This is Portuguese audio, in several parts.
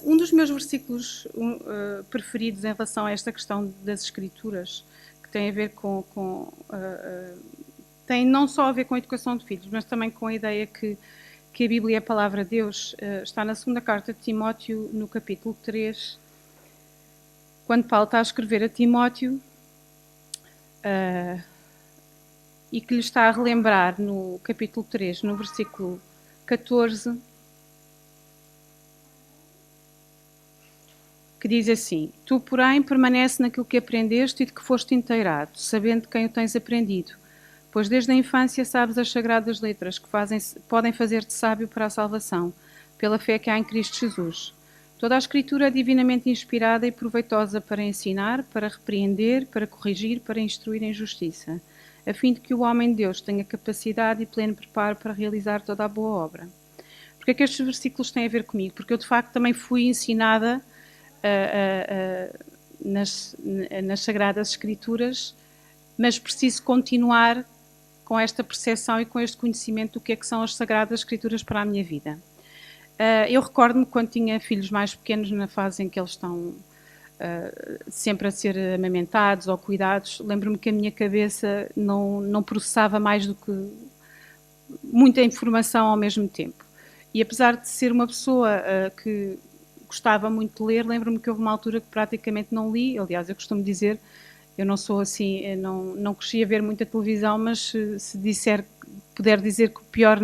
Um dos meus versículos preferidos em relação a esta questão das Escrituras, que tem a ver tem não só a ver com a educação de filhos, mas também com a ideia que a Bíblia é a palavra de Deus, está na segunda carta de Timóteo, no capítulo 3, quando Paulo está a escrever a Timóteo, e que lhe está a relembrar no capítulo 3, no versículo 14, que diz assim: Tu, porém, permanece naquilo que aprendeste e de que foste inteirado, sabendo de quem o tens aprendido, pois desde a infância sabes as sagradas letras que podem fazer-te sábio para a salvação, pela fé que há em Cristo Jesus. Toda a Escritura é divinamente inspirada e proveitosa para ensinar, para repreender, para corrigir, para instruir em justiça, a fim de que o homem de Deus tenha capacidade e pleno preparo para realizar toda a boa obra. Porque é que estes versículos têm a ver comigo? Porque eu, de facto, também fui ensinada nas Sagradas Escrituras, mas preciso continuar com esta percepção e com este conhecimento do que é que são as Sagradas Escrituras para a minha vida. Eu recordo-me quando tinha filhos mais pequenos, na fase em que eles estão sempre a ser amamentados ou cuidados, lembro-me que a minha cabeça não processava mais do que muita informação ao mesmo tempo. E apesar de ser uma pessoa que gostava muito de ler, lembro-me que houve uma altura que praticamente não li. Aliás, eu costumo dizer, eu não sou assim, não cresci a ver muita televisão, mas se puder dizer que o pior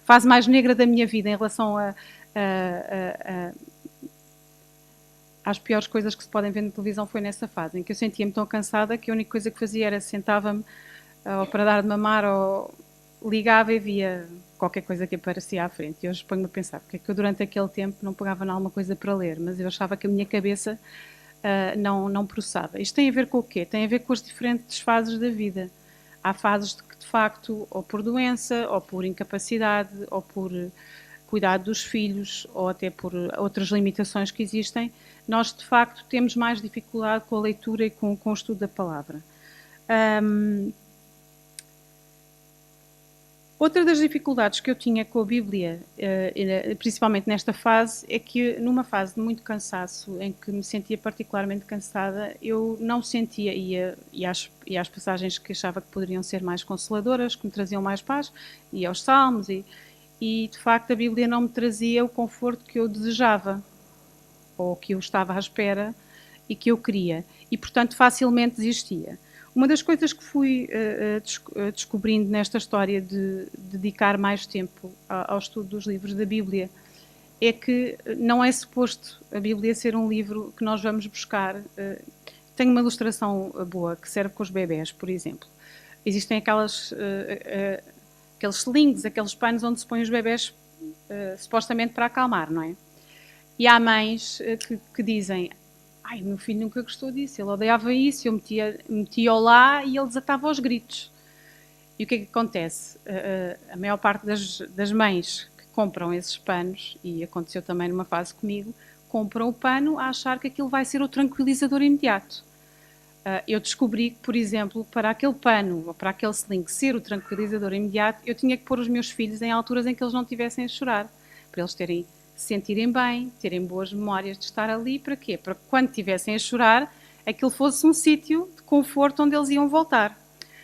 fase mais negra da minha vida em relação às piores coisas que se podem ver na televisão foi nessa fase, em que eu sentia-me tão cansada que a única coisa que fazia era sentava-me ou para dar de mamar ou ligava e via qualquer coisa que aparecia à frente. E hoje ponho-me a pensar, porque é que eu durante aquele tempo não pegava em alguma coisa para ler, mas eu achava que a minha cabeça não processava. Isto tem a ver com o quê? Tem a ver com as diferentes fases da vida. Há fases de que, de facto, ou por doença, ou por incapacidade, ou por cuidado dos filhos, ou até por outras limitações que existem, nós, de facto, temos mais dificuldade com a leitura e com o estudo da palavra. Outra das dificuldades que eu tinha com a Bíblia, principalmente nesta fase, é que numa fase de muito cansaço, em que me sentia particularmente cansada, eu não sentia, e às passagens que achava que poderiam ser mais consoladoras, que me traziam mais paz, e aos salmos, e de facto a Bíblia não me trazia o conforto que eu desejava, ou que eu estava à espera e que eu queria, e portanto facilmente desistia. Uma das coisas que fui descobrindo nesta história de dedicar mais tempo ao estudo dos livros da Bíblia é que não é suposto a Bíblia ser um livro que nós vamos buscar. Tenho uma ilustração boa que serve com os bebés, por exemplo. Existem aqueles slings, aqueles panos onde se põem os bebés supostamente para acalmar, não é? E há mães que dizem: ai, meu filho nunca gostou disso, ele odiava isso, eu metia-o lá e ele desatava aos gritos. E o que é que acontece? A maior parte das mães que compram esses panos, e aconteceu também numa fase comigo, compram o pano a achar que aquilo vai ser o tranquilizador imediato. Eu descobri que, por exemplo, para aquele pano ou para aquele sling ser o tranquilizador imediato, eu tinha que pôr os meus filhos em alturas em que eles não estivessem a chorar, para eles se sentirem bem, terem boas memórias de estar ali. Para quê? Para que quando estivessem a chorar, aquilo fosse um sítio de conforto onde eles iam voltar,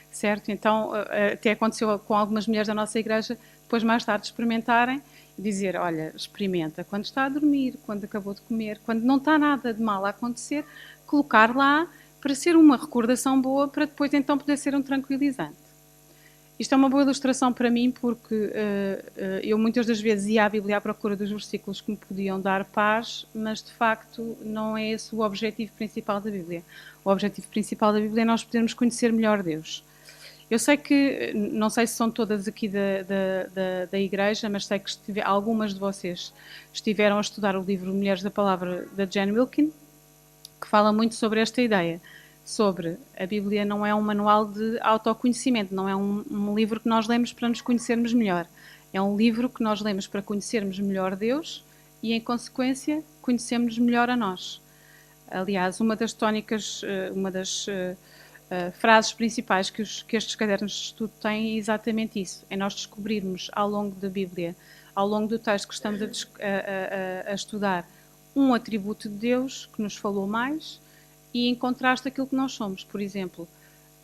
certo? Então, até aconteceu com algumas mulheres da nossa igreja, depois mais tarde experimentarem, dizer: olha, experimenta quando está a dormir, quando acabou de comer, quando não está nada de mal a acontecer, colocar lá para ser uma recordação boa, para depois então poder ser um tranquilizante. Isto é uma boa ilustração para mim, porque eu muitas das vezes ia à Bíblia à procura dos versículos que me podiam dar paz, mas de facto não é esse o objetivo principal da Bíblia. O objetivo principal da Bíblia é nós podermos conhecer melhor Deus. Eu sei que, não sei se são todas aqui da igreja, mas sei que algumas de vocês estiveram a estudar o livro Mulheres da Palavra, da Jen Wilkin, que fala muito sobre esta ideia, sobre a Bíblia não é um manual de autoconhecimento, não é um livro que nós lemos para nos conhecermos melhor. É um livro que nós lemos para conhecermos melhor Deus e, em consequência, conhecermos melhor a nós. Aliás, uma das tónicas, uma das frases principais que estes cadernos de estudo têm é exatamente isso. É nós descobrirmos ao longo da Bíblia ao longo do texto que estamos a estudar, um atributo de Deus que nos falou mais e em contraste aquilo que nós somos. Por exemplo,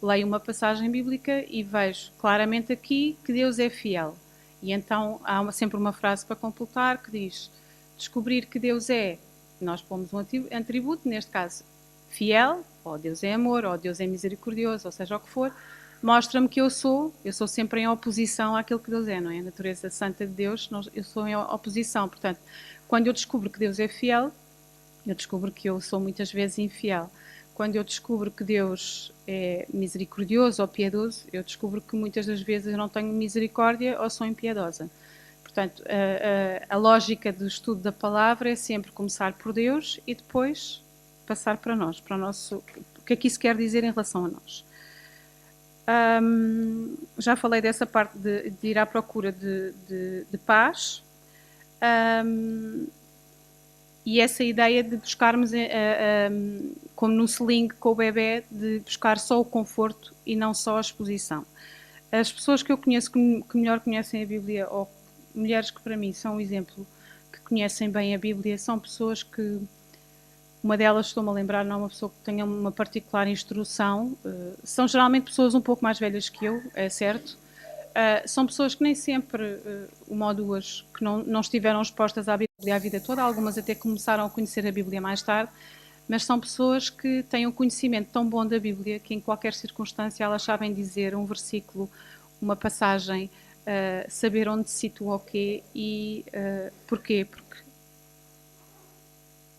leio uma passagem bíblica e vejo claramente aqui que Deus é fiel. E então há sempre uma frase para completar que diz: descobrir que Deus é, nós pomos um atributo, neste caso fiel, ou Deus é amor, ou Deus é misericordioso, ou seja o que for, mostra-me que eu sou sempre em oposição àquilo que Deus é, não é? A natureza santa de Deus, eu sou em oposição. Portanto, quando eu descubro que Deus é fiel, eu descubro que eu sou muitas vezes infiel. Quando eu descubro que Deus é misericordioso ou piedoso, eu descubro que muitas das vezes eu não tenho misericórdia ou sou impiedosa. Portanto, a lógica do estudo da palavra é sempre começar por Deus e depois passar para nós, para o nosso... O que é que isso quer dizer em relação a nós? Já falei dessa parte de ir à procura de paz. E essa ideia de buscarmos, como no sling com o bebê, de buscar só o conforto e não só a exposição. As pessoas que eu conheço que melhor conhecem a Bíblia, ou mulheres que para mim são um exemplo, que conhecem bem a Bíblia, são pessoas que, uma delas estou-me a lembrar, não é uma pessoa que tenha uma particular instrução, são geralmente pessoas um pouco mais velhas que eu, é certo. São pessoas que nem sempre, uma ou duas, que não estiveram expostas à Bíblia a vida toda, algumas até começaram a conhecer a Bíblia mais tarde, mas são pessoas que têm um conhecimento tão bom da Bíblia que em qualquer circunstância elas sabem dizer um versículo, uma passagem, saber onde se situa o quê e porquê. Porque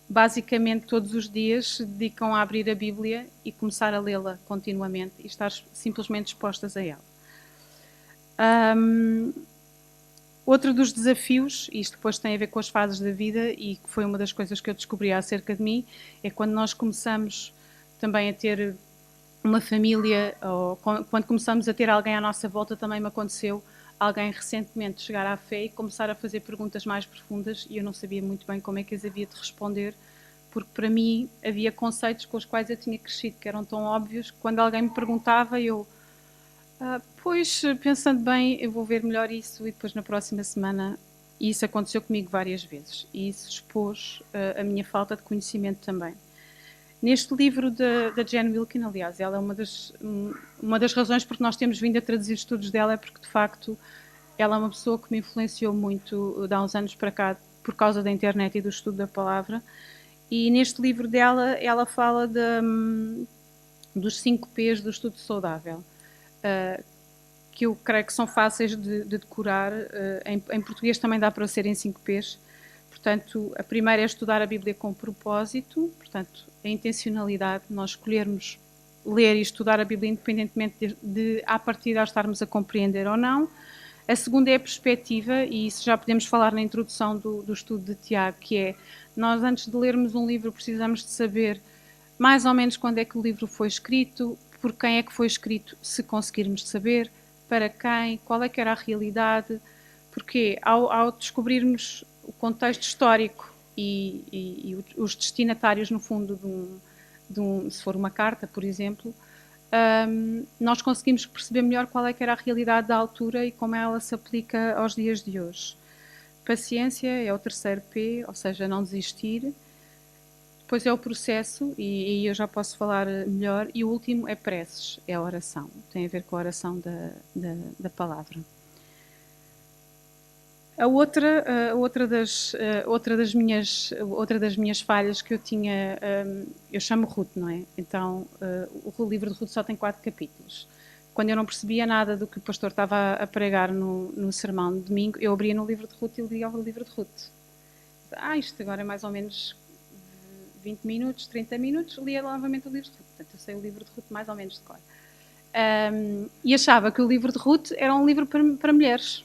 basicamente todos os dias se dedicam a abrir a Bíblia e começar a lê-la continuamente e estar simplesmente expostas a ela. Outro dos desafios, e isto depois tem a ver com as fases da vida e que foi uma das coisas que eu descobri acerca de mim, é quando nós começamos também a ter uma família, ou quando começamos a ter alguém à nossa volta. Também me aconteceu alguém recentemente chegar à fé e começar a fazer perguntas mais profundas e eu não sabia muito bem como é que as havia de responder, porque para mim havia conceitos com os quais eu tinha crescido que eram tão óbvios que quando alguém me perguntava eu... pois, pensando bem, eu vou ver melhor isso e depois na próxima semana. E isso aconteceu comigo várias vezes. E isso expôs a minha falta de conhecimento também. Neste livro da Jen Wilkin, aliás, ela é uma das razões porque nós temos vindo a traduzir estudos dela, é porque, de facto, ela é uma pessoa que me influenciou muito de há uns anos para cá, por causa da internet e do estudo da palavra. E neste livro dela, ela fala dos 5 P's do estudo saudável. Que eu creio que são fáceis de decorar. Em português também dá para ser em 5 P's. Portanto, a primeira é estudar a Bíblia com propósito, portanto, a intencionalidade, nós escolhermos ler e estudar a Bíblia independentemente de à partida estarmos a compreender ou não. A segunda é a perspectiva, e isso já podemos falar na introdução do estudo de Tiago, que é, nós antes de lermos um livro precisamos de saber mais ou menos quando é que o livro foi escrito, por quem é que foi escrito, se conseguirmos saber, para quem, qual é que era a realidade, porque ao descobrirmos o contexto histórico e os destinatários, no fundo, se for uma carta, por exemplo, nós conseguimos perceber melhor qual é que era a realidade da altura e como ela se aplica aos dias de hoje. Paciência é o terceiro P, ou seja, não desistir. Depois é o processo, e aí eu já posso falar melhor. E o último é preces, é a oração. Tem a ver com a oração da palavra. Outra das minhas falhas que eu tinha, eu chamo Ruth, não é? Então, o livro de Ruth só tem 4 capítulos. Quando eu não percebia nada do que o pastor estava a pregar no sermão de domingo, eu abria no livro de Ruth e lia o livro de Ruth. Isto agora é mais ou menos 20 minutos, 30 minutos, lia novamente o livro de Ruth. Portanto, eu sei o livro de Ruth mais ou menos de cor. E achava que o livro de Ruth era um livro para mulheres.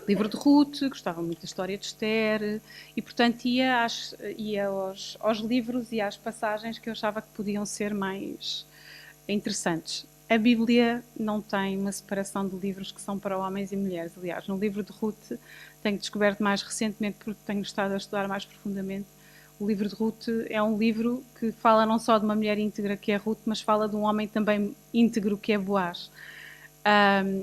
Livro de Ruth, gostava muito da história de Esther e, portanto, ia aos livros e às passagens que eu achava que podiam ser mais interessantes. A Bíblia não tem uma separação de livros que são para homens e mulheres. Aliás, no livro de Ruth, tenho descoberto mais recentemente, porque tenho estado a estudar mais profundamente, o livro de Ruth é um livro que fala não só de uma mulher íntegra que é Ruth, mas fala de um homem também íntegro que é Boaz.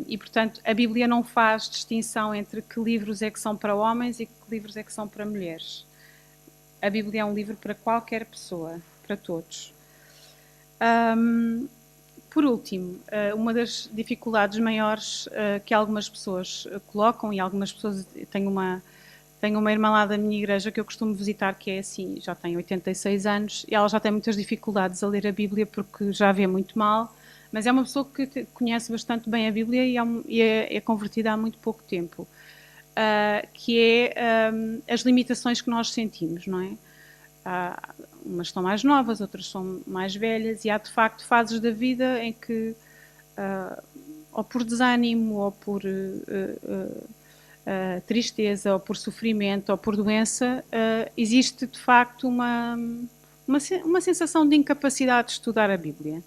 E, portanto, a Bíblia não faz distinção entre que livros é que são para homens e que livros é que são para mulheres. A Bíblia é um livro para qualquer pessoa, para todos. Por último, uma das dificuldades maiores que algumas pessoas colocam, e algumas pessoas, tenho uma irmã lá da minha igreja que eu costumo visitar, que é assim, já tem 86 anos, e ela já tem muitas dificuldades a ler a Bíblia porque já vê muito mal, mas é uma pessoa que conhece bastante bem a Bíblia e é convertida há muito pouco tempo, que é as limitações que nós sentimos, não é? Umas são mais novas, outras são mais velhas, e há de facto fases da vida em que, ou por desânimo, ou por tristeza, ou por sofrimento, ou por doença, existe de facto uma sensação de incapacidade de estudar a Bíblia.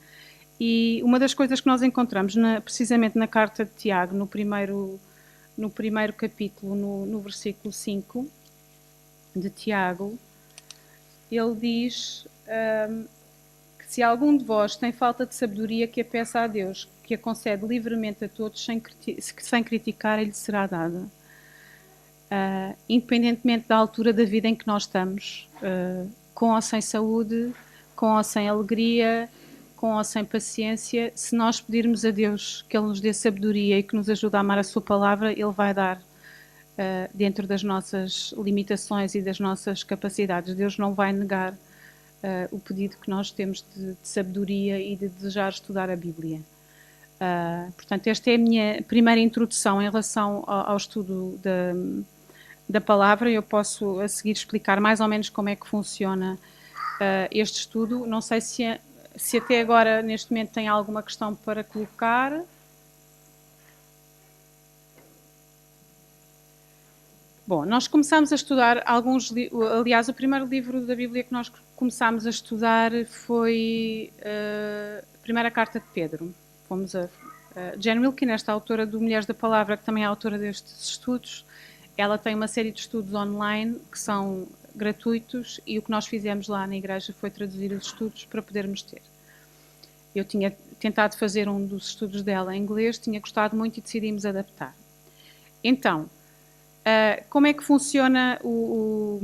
E uma das coisas que nós encontramos precisamente na carta de Tiago, no primeiro capítulo, no versículo 5 de Tiago, ele diz que se algum de vós tem falta de sabedoria, que a peça a Deus, que a concede livremente a todos, sem criticar, ele será dada. Independentemente da altura da vida em que nós estamos, com ou sem saúde, com ou sem alegria, com ou sem paciência, se nós pedirmos a Deus que Ele nos dê sabedoria e que nos ajude a amar a Sua palavra, Ele vai dar dentro das nossas limitações e das nossas capacidades. Deus não vai negar o pedido que nós temos de sabedoria e de desejar estudar a Bíblia. Portanto, esta é a minha primeira introdução em relação ao estudo da palavra. Eu posso a seguir explicar mais ou menos como é que funciona este estudo. Não sei se até agora, neste momento, tem alguma questão para colocar. Bom, nós começámos a estudar aliás, o primeiro livro da Bíblia que nós começámos a estudar foi a primeira carta de Pedro. Fomos a Jen Wilkin, esta autora do Mulheres da Palavra, que também é autora destes estudos. Ela tem uma série de estudos online que são gratuitos e o que nós fizemos lá na igreja foi traduzir os estudos para podermos ter. Eu tinha tentado fazer um dos estudos dela em inglês, tinha gostado muito e decidimos adaptar. Então, como é que funciona o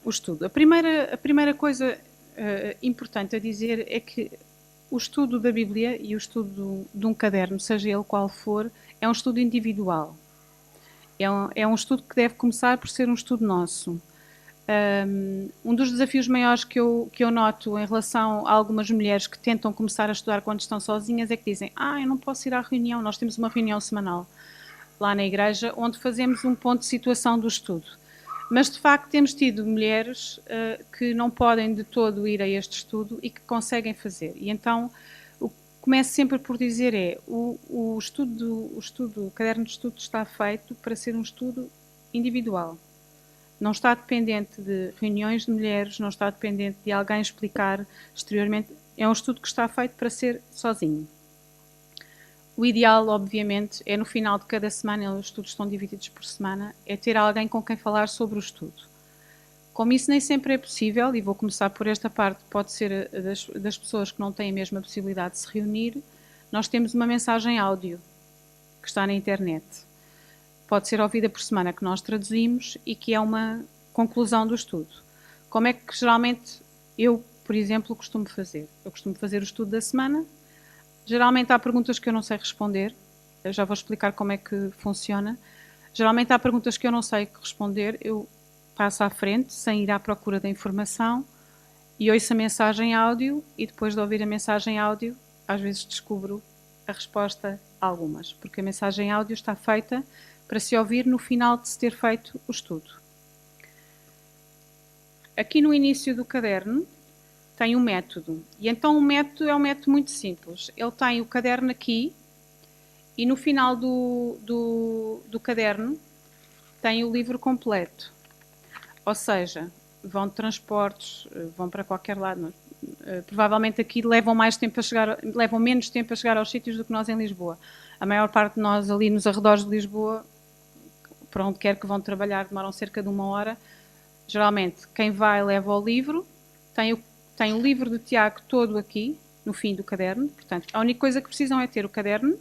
estudo? A primeira coisa importante a dizer é que o estudo da Bíblia e o estudo de um caderno, seja ele qual for, é um estudo individual. É um estudo que deve começar por ser um estudo nosso. Um dos desafios maiores que eu noto em relação a algumas mulheres que tentam começar a estudar quando estão sozinhas é que dizem: eu não posso ir à reunião, nós temos uma reunião semanal lá na igreja, onde fazemos um ponto de situação do estudo. Mas, de facto, temos tido mulheres que não podem de todo ir a este estudo e que conseguem fazer. E então, o que começo sempre por dizer é, o caderno de estudo está feito para ser um estudo individual. Não está dependente de reuniões de mulheres, não está dependente de alguém explicar exteriormente. É um estudo que está feito para ser sozinho. O ideal, obviamente, é no final de cada semana, os estudos estão divididos por semana, é ter alguém com quem falar sobre o estudo. Como isso nem sempre é possível, e vou começar por esta parte, pode ser das pessoas que não têm a mesma possibilidade de se reunir, nós temos uma mensagem áudio que está na internet. Pode ser ouvida por semana, que nós traduzimos e que é uma conclusão do estudo. Como é que geralmente eu, por exemplo, costumo fazer? Eu costumo fazer o estudo da semana. Geralmente há perguntas que eu não sei responder. Eu já vou explicar como é que funciona. Geralmente há perguntas que eu não sei responder. Eu passo à frente, sem ir à procura da informação, e ouço a mensagem áudio, e depois de ouvir a mensagem áudio, às vezes descubro a resposta a algumas, porque a mensagem áudio está feita para se ouvir no final de se ter feito o estudo. Aqui no início do caderno tem um método, e então o método é um método muito simples. Ele tem o caderno aqui, e no final do caderno tem o livro completo. Ou seja, vão de transportes, vão para qualquer lado. Provavelmente aqui levam menos tempo a chegar aos sítios do que nós em Lisboa. A maior parte de nós ali nos arredores de Lisboa, para onde quer que vão trabalhar, demoram cerca de 1 hora. Geralmente, quem vai leva o livro, tem o livro de Tiago todo aqui, no fim do caderno. Portanto, a única coisa que precisam é ter o caderno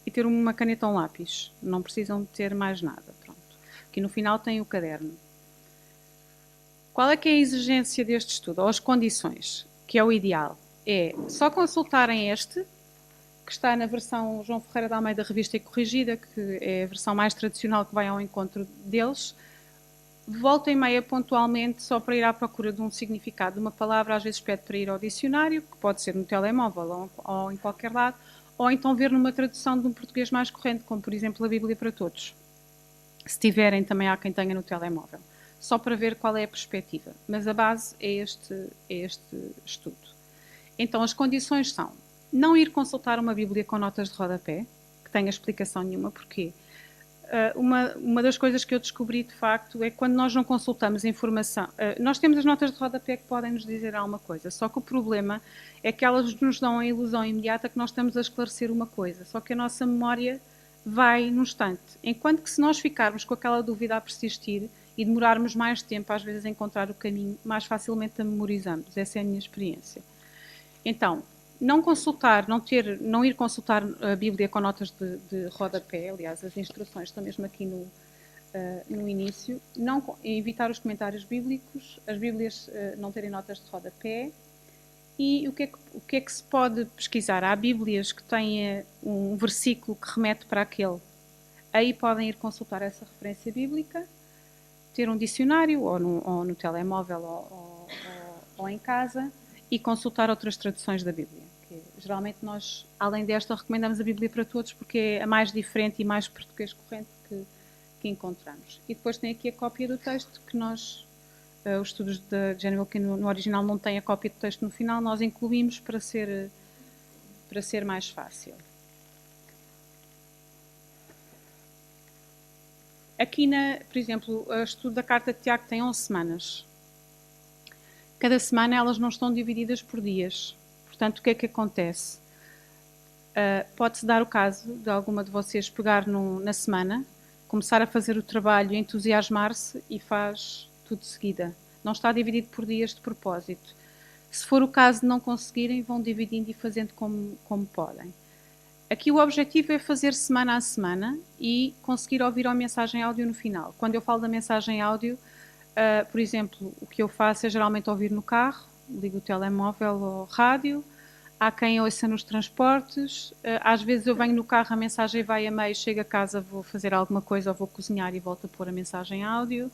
e ter uma caneta ou um lápis. Não precisam de ter mais nada. Pronto. Aqui no final tem o caderno. Qual é que é a exigência deste estudo, ou as condições, que é o ideal? É só consultarem este, que está na versão João Ferreira de Almeida Revista e Corrigida, que é a versão mais tradicional que vai ao encontro deles. Volta e meia pontualmente só para ir à procura de um significado de uma palavra, às vezes pede para ir ao dicionário, que pode ser no telemóvel ou em qualquer lado, ou então ver numa tradução de um português mais corrente, como por exemplo a Bíblia para Todos. Se tiverem, também há quem tenha no telemóvel. Só para ver qual é a perspectiva. Mas a base é este estudo. Então, as condições são não ir consultar uma Bíblia com notas de rodapé, que tenha explicação nenhuma, porquê. Uma das coisas que eu descobri, de facto, é que quando nós não consultamos informação... nós temos as notas de rodapé que podem nos dizer alguma coisa, só que o problema é que elas nos dão a ilusão imediata que nós estamos a esclarecer uma coisa, só que a nossa memória vai no instante. Enquanto que se nós ficarmos com aquela dúvida a persistir e demorarmos mais tempo, às vezes, a encontrar o caminho, mais facilmente a memorizamos. Essa é a minha experiência. Então, não ir consultar a Bíblia com notas de rodapé, aliás, as instruções estão mesmo aqui no início, evitar os comentários bíblicos, as Bíblias não terem notas de rodapé. E o que é que se pode pesquisar? Há Bíblias que têm um versículo que remete para aquele. Aí podem ir consultar essa referência bíblica, ter um dicionário, ou no telemóvel, ou em casa, e consultar outras traduções da Bíblia. Que, geralmente nós, além desta, recomendamos a Bíblia para Todos, porque é a mais diferente e mais português corrente que encontramos. E depois tem aqui a cópia do texto, que nós, os estudos da Jane Wilkin no original não têm a cópia do texto no final, nós incluímos para ser mais fácil. Aqui, por exemplo, o estudo da Carta de Tiago tem 11 semanas. Cada semana elas não estão divididas por dias. Portanto, o que é que acontece? Pode-se dar o caso de alguma de vocês pegar na semana, começar a fazer o trabalho, entusiasmar-se e faz tudo de seguida. Não está dividido por dias de propósito. Se for o caso de não conseguirem, vão dividindo e fazendo como podem. Aqui o objetivo é fazer semana a semana e conseguir ouvir a mensagem áudio no final. Quando eu falo da mensagem áudio, por exemplo, o que eu faço é geralmente ouvir no carro, ligo o telemóvel ou rádio, há quem ouça nos transportes, às vezes eu venho no carro, a mensagem vai a meio, chego a casa, vou fazer alguma coisa ou vou cozinhar e volto a pôr a mensagem áudio.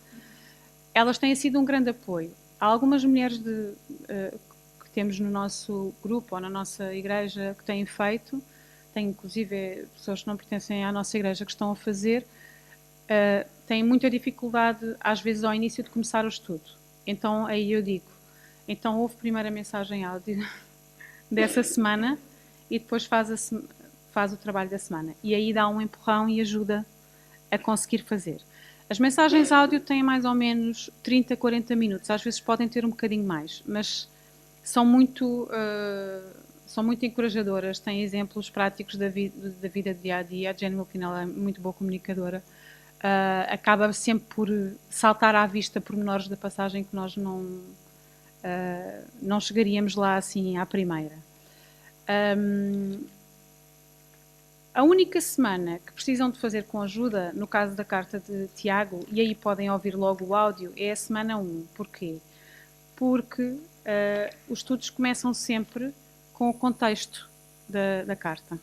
Elas têm sido um grande apoio. Há algumas mulheres que temos no nosso grupo ou na nossa igreja que têm feito. Tem inclusive pessoas que não pertencem à nossa igreja que estão a fazer, têm muita dificuldade às vezes ao início de começar o estudo. Então aí eu digo, então ouve primeiro a mensagem áudio dessa semana e depois faz o trabalho da semana. E aí dá um empurrão e ajuda a conseguir fazer. As mensagens áudio têm mais ou menos 30, 40 minutos, às vezes podem ter um bocadinho mais, mas são muito encorajadoras, têm exemplos práticos da vida de dia a dia. A Jane Wilkin é muito boa comunicadora, acaba sempre por saltar à vista pormenores da passagem que nós não chegaríamos lá assim à primeira. A única semana que precisam de fazer com ajuda, no caso da carta de Tiago, e aí podem ouvir logo o áudio, é a semana 1. Porquê? Porque os estudos começam sempre com o contexto da carta.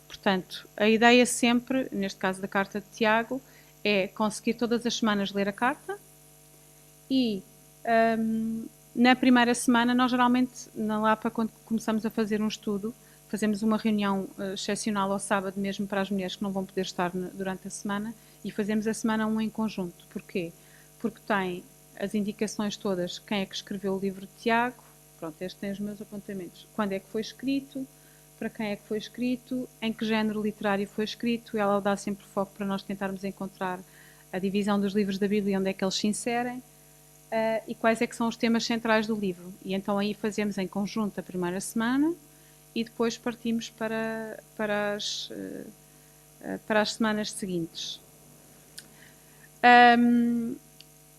Portanto, a ideia sempre, neste caso da carta de Tiago, é conseguir todas as semanas ler a carta e na primeira semana, nós geralmente, na Lapa, quando começamos a fazer um estudo, fazemos uma reunião excepcional ao sábado mesmo para as mulheres que não vão poder estar durante a semana e fazemos a semana 1 em conjunto. Porquê? Porque tem as indicações todas, quem é que escreveu o livro de Tiago, pronto, estes têm os meus apontamentos, quando é que foi escrito, para quem é que foi escrito, em que género literário foi escrito, ela dá sempre foco para nós tentarmos encontrar a divisão dos livros da Bíblia, onde é que eles se inserem, e quais é que são os temas centrais do livro. E então aí fazemos em conjunto a primeira semana e depois partimos para as semanas seguintes.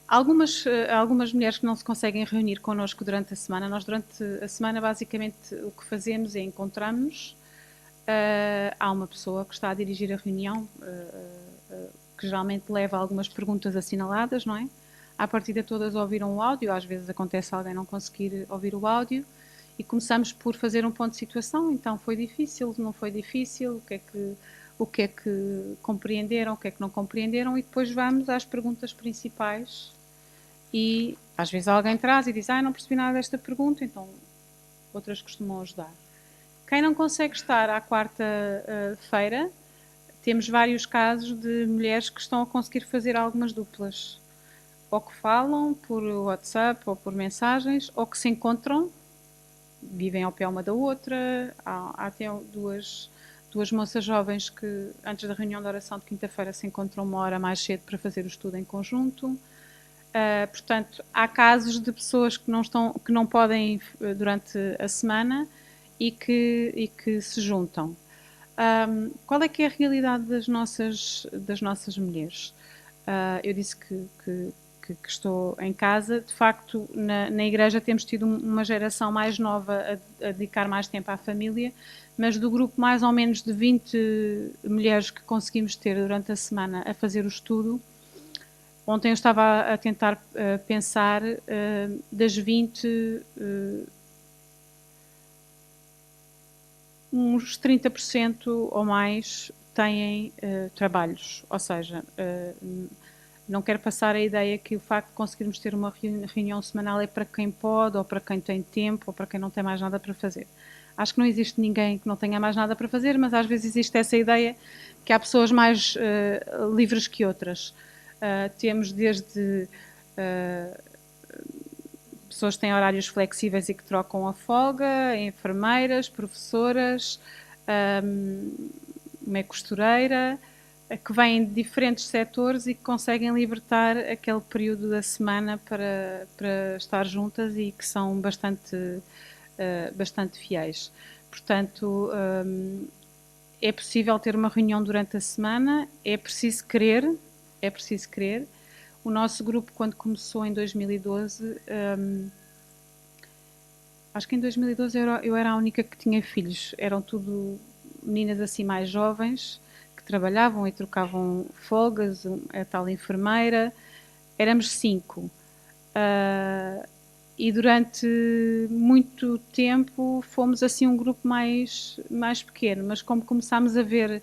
Algumas mulheres que não se conseguem reunir connosco durante a semana, nós durante a semana basicamente o que fazemos é encontramos-nos, há uma pessoa que está a dirigir a reunião, que geralmente leva algumas perguntas assinaladas, não é? À partida todas ouviram o áudio, às vezes acontece alguém não conseguir ouvir o áudio, e começamos por fazer um ponto de situação. Então, foi difícil, não foi difícil, o que é que compreenderam, o que é que não compreenderam, e depois vamos às perguntas principais. E às vezes alguém traz e diz, não percebi nada desta pergunta, então outras costumam ajudar. Quem não consegue estar à quarta-feira, temos vários casos de mulheres que estão a conseguir fazer algumas duplas. Ou que falam por WhatsApp ou por mensagens, ou que se encontram, vivem ao pé uma da outra. Há até duas moças jovens que, antes da reunião de oração de quinta-feira, se encontram uma hora mais cedo para fazer o estudo em conjunto. Portanto, há casos de pessoas que não podem durante a semana e que se juntam. Qual é que é a realidade das nossas mulheres? Eu disse que estou em casa. De facto, na igreja temos tido uma geração mais nova a dedicar mais tempo à família, mas do grupo mais ou menos de 20 mulheres que conseguimos ter durante a semana a fazer o estudo, ontem eu estava a tentar pensar, das 20, uns 30% ou mais têm trabalhos, ou seja, não quero passar a ideia que o facto de conseguirmos ter uma reunião semanal é para quem pode, ou para quem tem tempo, ou para quem não tem mais nada para fazer. Acho que não existe ninguém que não tenha mais nada para fazer, mas às vezes existe essa ideia que há pessoas mais livres que outras. Temos desde pessoas que têm horários flexíveis e que trocam a folga, enfermeiras, professoras, uma costureira, que vêm de diferentes setores e que conseguem libertar aquele período da semana para estar juntas e que são bastante fiéis. Portanto, é possível ter uma reunião durante a semana, é preciso querer. O nosso grupo, quando começou em 2012, acho que em 2012 eu era a única que tinha filhos. Eram tudo meninas assim mais jovens, que trabalhavam e trocavam folgas, a tal enfermeira. Éramos 5. E durante muito tempo fomos assim um grupo mais pequeno, mas como começámos a ver,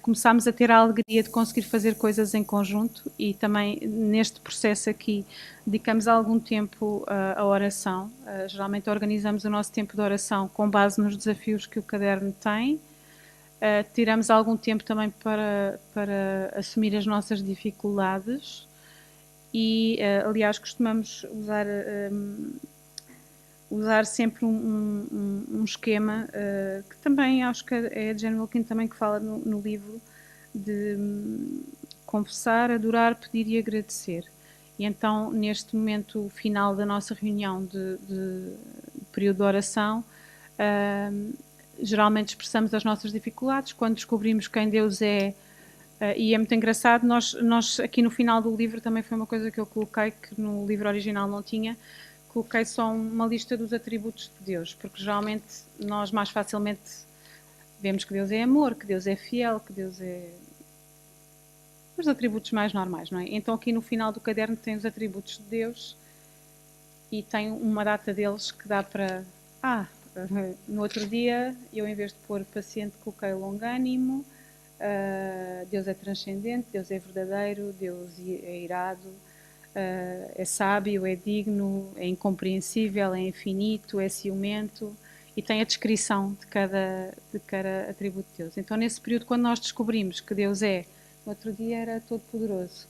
começámos a ter a alegria de conseguir fazer coisas em conjunto, e também neste processo aqui dedicamos algum tempo à oração. Geralmente organizamos o nosso tempo de oração com base nos desafios que o caderno tem. Tiramos algum tempo também para assumir as nossas dificuldades. E, aliás, costumamos usar sempre um esquema que também acho que é a Jane Wilkin também que fala no livro, de confessar, adorar, pedir e agradecer. E então, neste momento final da nossa reunião de período de oração, geralmente expressamos as nossas dificuldades. Quando descobrimos quem Deus é, e é muito engraçado, nós aqui no final do livro também foi uma coisa que eu coloquei, que no livro original não tinha, coloquei só uma lista dos atributos de Deus, porque geralmente nós mais facilmente vemos que Deus é amor, que Deus é fiel, que Deus é os atributos mais normais, não é? Então aqui no final do caderno tem os atributos de Deus e tem uma data deles que dá para... no outro dia eu, em vez de pôr paciente, coloquei longânimo. Deus é transcendente, Deus é verdadeiro, Deus é irado, é sábio, é digno, é incompreensível, é infinito, é ciumento, e tem a descrição de cada atributo de Deus. Então, nesse período, quando nós descobrimos que Deus no outro dia era todo-poderoso.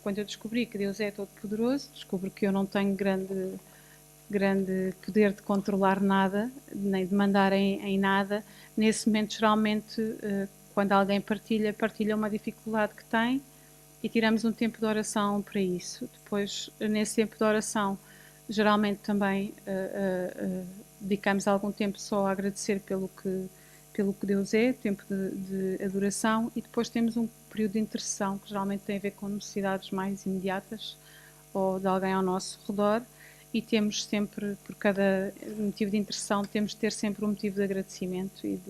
Quando eu descobri que Deus é todo-poderoso, descubro que eu não tenho grande poder de controlar nada, nem de mandar em nada. Nesse momento, geralmente, quando alguém partilha uma dificuldade que tem, e tiramos um tempo de oração para isso. Depois, nesse tempo de oração, geralmente também dedicamos algum tempo só a agradecer pelo que Deus é, tempo de adoração, e depois temos um período de intercessão, que geralmente tem a ver com necessidades mais imediatas ou de alguém ao nosso redor. e temos sempre, por cada motivo de intercessão, temos de ter sempre um motivo de agradecimento e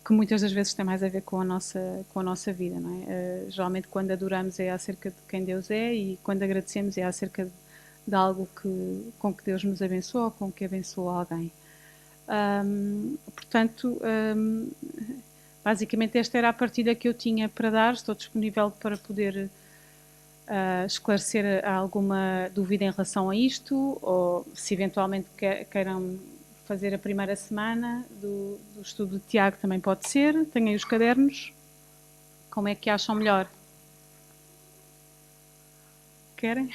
que muitas das vezes tem mais a ver com a nossa vida, não é? Geralmente quando adoramos é acerca de quem Deus é e quando agradecemos é acerca de algo com que Deus nos abençoa ou com que abençoa alguém. Portanto, basicamente esta era a partida que eu tinha para dar. Estou disponível para poder esclarecer alguma dúvida em relação a isto, ou se eventualmente queiram fazer a primeira semana do estudo de Tiago, também pode ser. Tenho aí os cadernos. Como é que acham melhor? Querem?